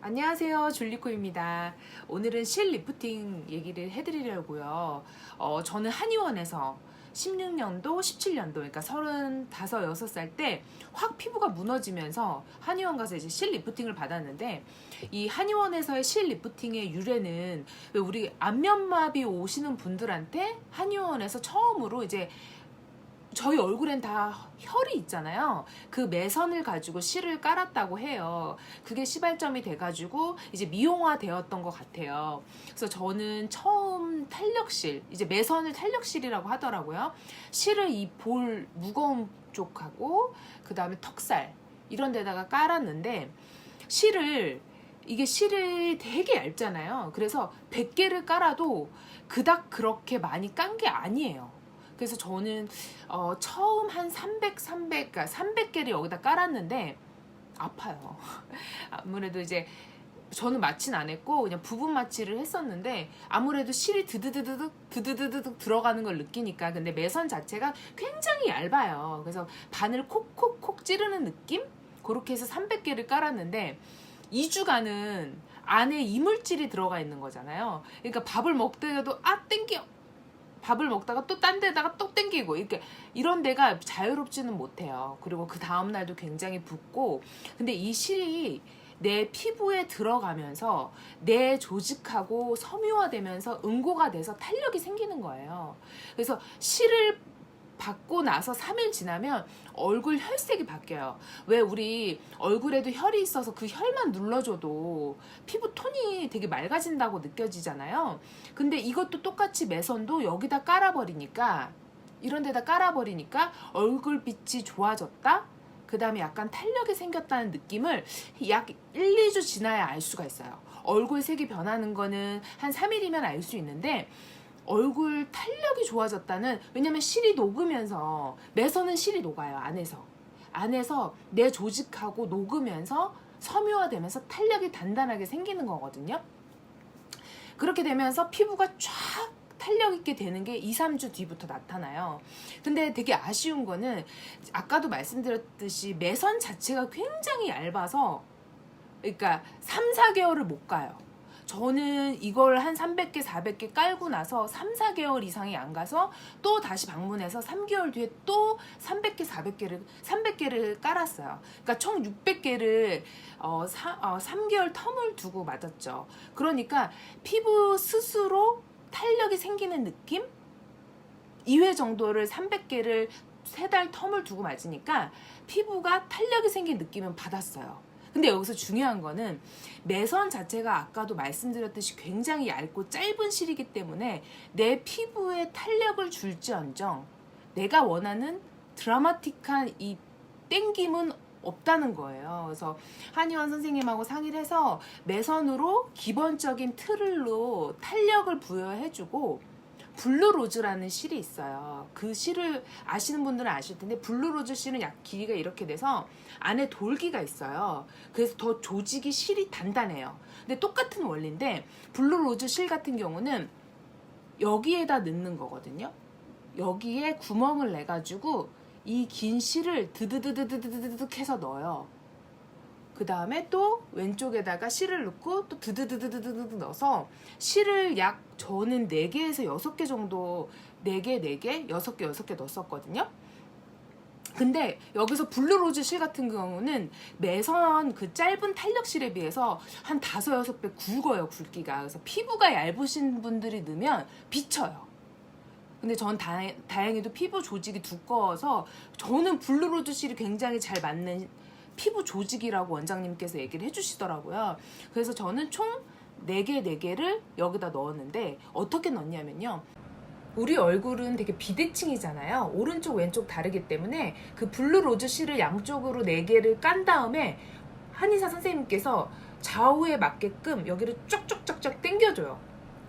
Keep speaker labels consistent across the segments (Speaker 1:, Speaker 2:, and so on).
Speaker 1: 안녕하세요, 줄리코입니다. 오늘은 실 리프팅 얘기를 해드리려고요. 저는 한의원에서 16년도, 17년도, 그러니까 35, 6살 때 확 피부가 무너지면서 한의원 가서 이제 실 리프팅을 받았는데, 이 한의원에서의 실 리프팅의 유래는 왜 우리 안면마비 오시는 분들한테 한의원에서 처음으로 이제 저희 얼굴엔 다 혈이 있잖아요. 그 매선을 가지고 실을 깔았다고 해요. 그게 시발점이 돼가지고 이제 미용화 되었던 것 같아요. 그래서 저는 처음 탄력실, 이제 매선을 탄력실이라고 하더라고요. 실을 이 볼 무거운 쪽하고 그 다음에 턱살 이런 데다가 깔았는데, 이게 실이 되게 얇잖아요. 그래서 100개를 깔아도 그닥 그렇게 많이 깐 게 아니에요. 그래서 저는 처음 한 300, 그러니까 300개를 여기다 깔았는데 아파요. 아무래도 이제 저는 마취는 안 했고 그냥 부분 마취를 했었는데 아무래도 실이 드드드득 들어가는 걸 느끼니까. 근데 매선 자체가 굉장히 얇아요. 그래서 바늘 콕콕콕 찌르는 느낌? 그렇게 해서 300개를 깔았는데 2주간은 안에 이물질이 들어가 있는 거잖아요. 그러니까 밥을 먹더라도 땡겨. 밥을 먹다가 또 딴 데다가 또 땡기고 이런 데가 자유롭지는 못해요. 그리고 그 다음날도 굉장히 붓고. 근데 이 실이 내 피부에 들어가면서 내 조직하고 섬유화되면서 응고가 돼서 탄력이 생기는 거예요. 그래서 실을 받고 나서 3일 지나면 얼굴 혈색이 바뀌어요. 왜 우리 얼굴에도 혈이 있어서 그 혈만 눌러줘도 피부 톤이 되게 맑아진다고 느껴지잖아요. 근데 이것도 똑같이 매선도 여기다 깔아버리니까, 이런 데다 깔아버리니까 얼굴빛이 좋아졌다? 그 다음에 약간 탄력이 생겼다는 느낌을 약 1, 2주 지나야 알 수가 있어요. 얼굴 색이 변하는 거는 한 3일이면 알 수 있는데, 얼굴 탄력이 좋아졌다는, 왜냐면 실이 녹으면서, 매선은 실이 녹아요. 안에서 내 조직하고 녹으면서 섬유화되면서 탄력이 단단하게 생기는 거거든요. 그렇게 되면서 피부가 쫙 탄력 있게 되는 게 2, 3주 뒤부터 나타나요. 근데 되게 아쉬운 거는 아까도 말씀드렸듯이 매선 자체가 굉장히 얇아서, 그러니까 3, 4개월을 못 가요. 저는 이걸 한 300개, 400개 깔고 나서 3, 4개월 이상이 안 가서 또 다시 방문해서 3개월 뒤에 또 300개, 300개를 깔았어요. 그러니까 총 600개를 3개월 텀을 두고 맞았죠. 그러니까 피부 스스로 탄력이 생기는 느낌? 2회 정도를 300개를 3달 텀을 두고 맞으니까 피부가 탄력이 생긴 느낌은 받았어요. 근데 여기서 중요한 거는 매선 자체가 아까도 말씀드렸듯이 굉장히 얇고 짧은 실이기 때문에 내 피부에 탄력을 줄지언정 내가 원하는 드라마틱한 이 땡김은 없다는 거예요. 그래서 한의원 선생님하고 상의를 해서 매선으로 기본적인 틀로 탄력을 부여해주고, 블루로즈라는 실이 있어요. 그 실을 아시는 분들은 아실 텐데, 블루로즈 실은 약 길이가 이렇게 돼서 안에 돌기가 있어요. 그래서 더 조직이 실이 단단해요. 근데 똑같은 원리인데 블루로즈 실 같은 경우는 여기에다 넣는 거거든요. 여기에 구멍을 내가지고 이 긴 실을 드드드드드드득 해서 넣어요. 그 다음에 또 왼쪽에다가 실을 넣고 또 드드드드드드 넣어서 실을 저는 4개에서 6개 정도, 4개, 6개 넣었었거든요. 근데 여기서 블루로즈 실 같은 경우는 매선 그 짧은 탄력실에 비해서 한 5, 6배 굵어요, 굵기가. 그래서 피부가 얇으신 분들이 넣으면 비쳐요. 근데 전 다행히도 피부 조직이 두꺼워서 저는 블루로즈 실이 굉장히 잘 맞는 피부 조직이라고 원장님께서 얘기를 해주시더라고요. 그래서 저는 총 4개를 여기다 넣었는데, 어떻게 넣냐면요, 우리 얼굴은 되게 비대칭이잖아요. 오른쪽 왼쪽 다르기 때문에 그 블루로즈 실을 양쪽으로 4개를 깐 다음에 한의사 선생님께서 좌우에 맞게끔 여기를 쫙쫙쫙쫙 당겨줘요.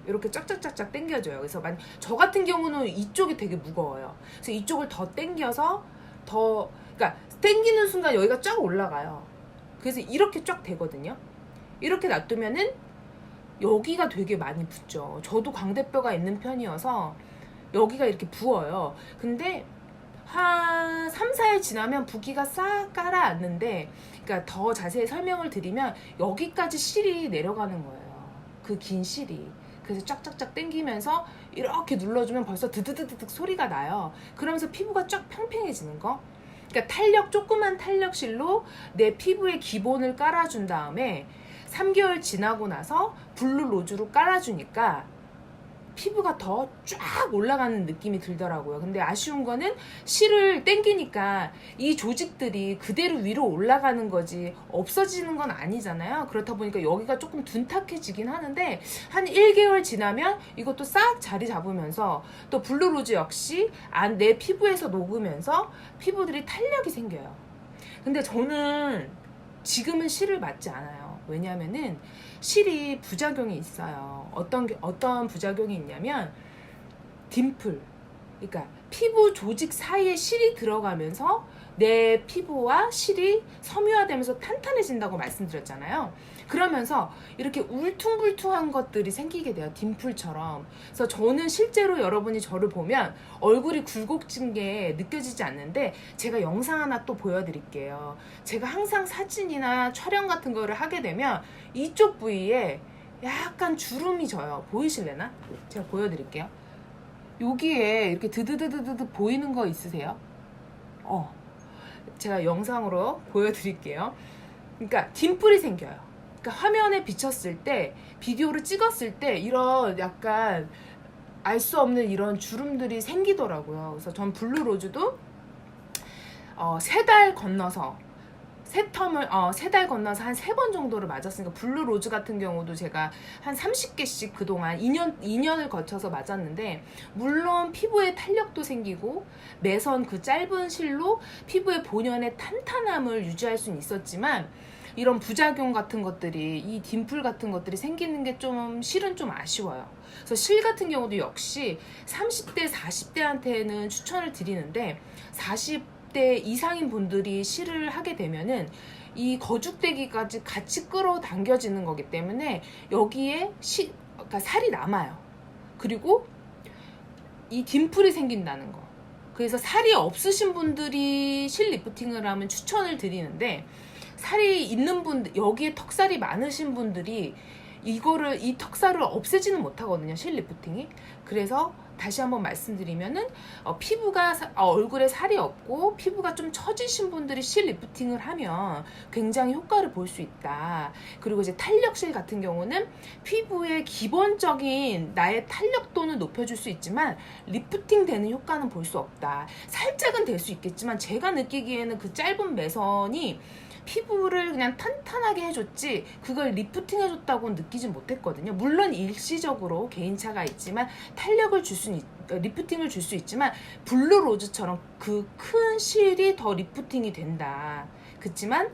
Speaker 1: 이렇게 쫙쫙쫙쫙 당겨줘요. 그래서 저 같은 경우는 이쪽이 되게 무거워요. 그래서 이쪽을 더 당겨서 그러니까 당기는 순간 여기가 쫙 올라가요. 그래서 이렇게 쫙 되거든요. 이렇게 놔두면은 여기가 되게 많이 붓죠. 저도 광대뼈가 있는 편이어서 여기가 이렇게 부어요. 근데 한 3, 4일 지나면 붓기가 싹 가라앉는데, 그러니까 더 자세히 설명을 드리면 여기까지 실이 내려가는 거예요. 그 긴 실이. 그래서 쫙쫙쫙 당기면서 이렇게 눌러주면 벌써 드드드드득 소리가 나요. 그러면서 피부가 쫙 평평해지는 거. 그러니까 조그만 탄력실로 내 피부의 기본을 깔아준 다음에 3개월 지나고 나서 블루 로즈로 깔아주니까 피부가 더 쫙 올라가는 느낌이 들더라고요. 근데 아쉬운 거는 실을 당기니까 이 조직들이 그대로 위로 올라가는 거지 없어지는 건 아니잖아요. 그렇다 보니까 여기가 조금 둔탁해지긴 하는데 한 1개월 지나면 이것도 싹 자리 잡으면서 또 블루로즈 역시 내 피부에서 녹으면서 피부들이 탄력이 생겨요. 근데 저는 지금은 실을 맞지 않아요. 왜냐하면은 실이 부작용이 있어요. 어떤 부작용이 있냐면 딤플, 그러니까 피부 조직 사이에 실이 들어가면서 내 피부와 실이 섬유화되면서 탄탄해진다고 말씀드렸잖아요. 그러면서 이렇게 울퉁불퉁한 것들이 생기게 돼요. 딤플처럼. 그래서 저는 실제로 여러분이 저를 보면 얼굴이 굴곡진 게 느껴지지 않는데 제가 영상 하나 또 보여드릴게요. 제가 항상 사진이나 촬영 같은 거를 하게 되면 이쪽 부위에 약간 주름이 져요. 보이실래나? 제가 보여드릴게요. 여기에 이렇게 드드드드드 보이는 거 있으세요? 제가 영상으로 보여드릴게요. 그러니까 딤플이 생겨요. 그러니까 화면에 비쳤을 때, 비디오를 찍었을 때 이런 약간 알 수 없는 이런 주름들이 생기더라고요. 그래서 전 블루로즈도 3달 건너서 세 달 건너서 한 3번 정도를 맞았으니까 블루로즈 같은 경우도 제가 한 30개씩 그동안 2년을 거쳐서 맞았는데 물론 피부에 탄력도 생기고 매선 그 짧은 실로 피부의 본연의 탄탄함을 유지할 수는 있었지만 이런 부작용 같은 것들이 이 딤플 같은 것들이 생기는 게 좀 실은 좀 아쉬워요. 그래서 실 같은 경우도 역시 30대 40대한테는 추천을 드리는데 40대 이상인 분들이 실을 하게 되면은 이 거죽대기까지 같이 끌어당겨지는 거기 때문에 여기에 그러니까 살이 남아요. 그리고 이 딤플이 생긴다는 거. 그래서 살이 없으신 분들이 실 리프팅을 하면 추천을 드리는데 살이 있는 분들, 여기에 턱살이 많으신 분들이 이 턱살을 없애지는 못하거든요, 실 리프팅이. 그래서 다시 한번 말씀드리면은 피부가 얼굴에 살이 없고 피부가 좀 처지신 분들이 실 리프팅을 하면 굉장히 효과를 볼 수 있다. 그리고 이제 탄력실 같은 경우는 피부의 기본적인 나의 탄력도는 높여줄 수 있지만 리프팅 되는 효과는 볼 수 없다. 살짝은 될 수 있겠지만 제가 느끼기에는 그 짧은 매선이 피부를 그냥 탄탄하게 해줬지 그걸 리프팅 해줬다고 느끼진 못했거든요. 물론 일시적으로 개인차가 있지만 탄력을 리프팅을 줄 수 있지만 블루로즈처럼 그 큰 실이 더 리프팅이 된다. 그렇지만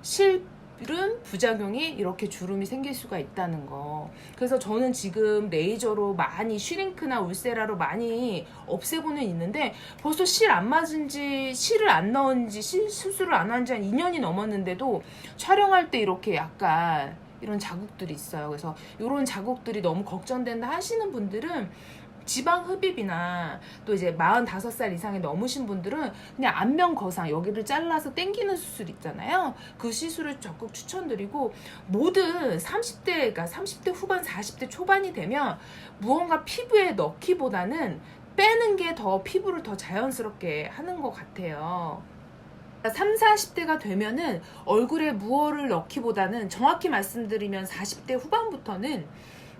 Speaker 1: 실은 부작용이 이렇게 주름이 생길 수가 있다는 거. 그래서 저는 지금 레이저로 많이 슈링크나 울세라로 많이 없애고는 있는데 벌써 실을 안 넣은 지 수술을 안 한 지 한 2년이 넘었는데도 촬영할 때 이렇게 약간 이런 자국들이 있어요. 그래서 이런 자국들이 너무 걱정된다 하시는 분들은 지방 흡입이나 또 이제 45살 이상이 넘으신 분들은 그냥 안면 거상 여기를 잘라서 당기는 수술 있잖아요. 그 시술을 적극 추천드리고 모든 30대 후반 40대 초반이 되면 무언가 피부에 넣기보다는 빼는 게 더 피부를 더 자연스럽게 하는 것 같아요. 30, 40대가 되면은 얼굴에 무엇을 넣기보다는 정확히 말씀드리면 40대 후반부터는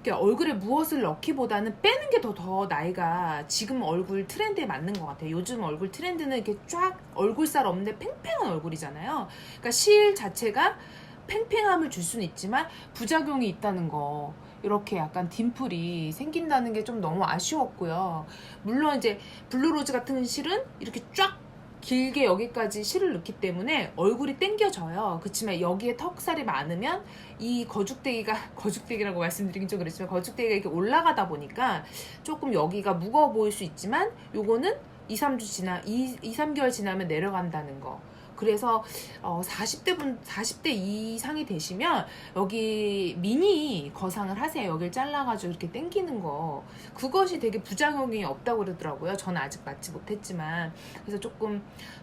Speaker 1: 얼굴에 무엇을 넣기보다는 빼는 게 더 나이가 지금 얼굴 트렌드에 맞는 것 같아요. 요즘 얼굴 트렌드는 이렇게 쫙 얼굴살 없는데 팽팽한 얼굴이잖아요. 그러니까 실 자체가 팽팽함을 줄 수는 있지만 부작용이 있다는 거. 이렇게 약간 딤플이 생긴다는 게 좀 너무 아쉬웠고요. 물론 이제 블루로즈 같은 실은 이렇게 쫙 길게 여기까지 실을 넣기 때문에 얼굴이 당겨져요. 그렇지만 여기에 턱살이 많으면 이 거죽대기라고 말씀드리긴 좀 그랬지만 거죽대기가 이렇게 올라가다 보니까 조금 여기가 무거워 보일 수 있지만 요거는 2, 3개월 지나면 내려간다는 거. 그래서 40대 이상이 되시면 여기 미니 거상을 하세요. 여길 잘라가지고 이렇게 당기는 거. 그것이 되게 부작용이 없다고 그러더라고요. 저는 아직 맞지 못했지만. 그래서 조금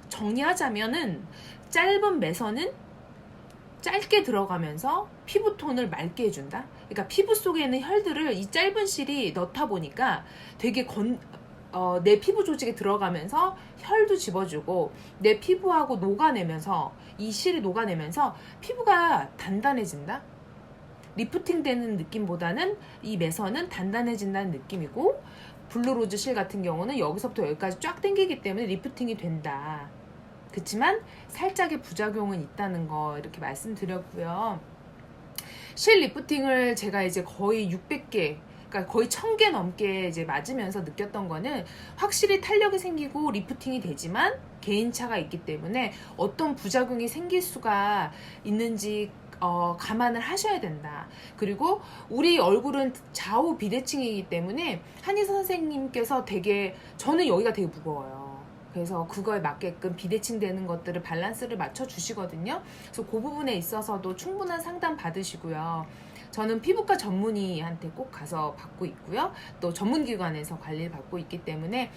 Speaker 1: 정리하자면은 짧은 매선은 짧게 들어가면서 피부톤을 맑게 해준다. 그러니까 피부 속에 있는 혈들을 이 짧은 실이 넣다 보니까 되게 내 피부 조직에 들어가면서 혈도 집어주고 내 피부하고 녹아내면서 이 실이 녹아내면서 피부가 단단해진다. 리프팅 되는 느낌보다는 이 매선은 단단해진다는 느낌이고, 블루로즈 실 같은 경우는 여기서부터 여기까지 쫙 당기기 때문에 리프팅이 된다. 그렇지만 살짝의 부작용은 있다는 거 이렇게 말씀드렸고요. 실 리프팅을 제가 이제 거의 600개, 그러니까 거의 1000개 넘게 이제 맞으면서 느꼈던 거는 확실히 탄력이 생기고 리프팅이 되지만 개인차가 있기 때문에 어떤 부작용이 생길 수가 있는지 감안을 하셔야 된다. 그리고 우리 얼굴은 좌우 비대칭이기 때문에 한의사 선생님께서 저는 여기가 되게 무거워요. 그래서 그거에 맞게끔 비대칭 되는 것들을 밸런스를 맞춰 주시거든요. 그래서 그 부분에 있어서도 충분한 상담 받으시고요. 저는 피부과 전문의한테 꼭 가서 받고 있고요. 또 전문기관에서 관리를 받고 있기 때문에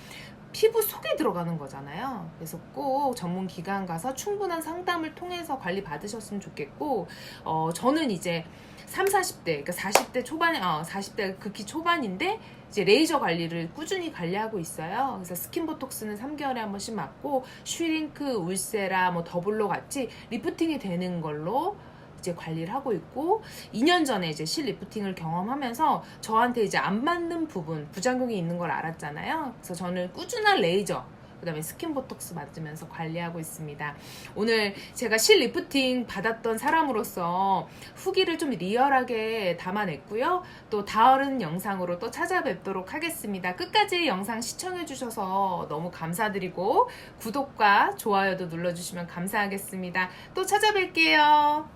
Speaker 1: 피부 속에 들어가는 거잖아요. 그래서 꼭 전문기관 가서 충분한 상담을 통해서 관리 받으셨으면 좋겠고, 저는 이제 30, 40대, 그러니까 40대 초반, 40대 극히 초반인데, 이제 레이저 관리를 꾸준히 관리하고 있어요. 그래서 스킨보톡스는 3개월에 한 번씩 맞고, 슈링크, 울세라, 더블로 같이 리프팅이 되는 걸로 이제 관리를 하고 있고, 2년 전에 이제 실 리프팅을 경험하면서 저한테 이제 안 맞는 부분, 부작용이 있는 걸 알았잖아요. 그래서 저는 꾸준한 레이저, 그 다음에 스킨보톡스 맞으면서 관리하고 있습니다. 오늘 제가 실 리프팅 받았던 사람으로서 후기를 좀 리얼하게 담아냈고요. 또 다른 영상으로 또 찾아뵙도록 하겠습니다. 끝까지 영상 시청해주셔서 너무 감사드리고 구독과 좋아요도 눌러주시면 감사하겠습니다. 또 찾아뵐게요.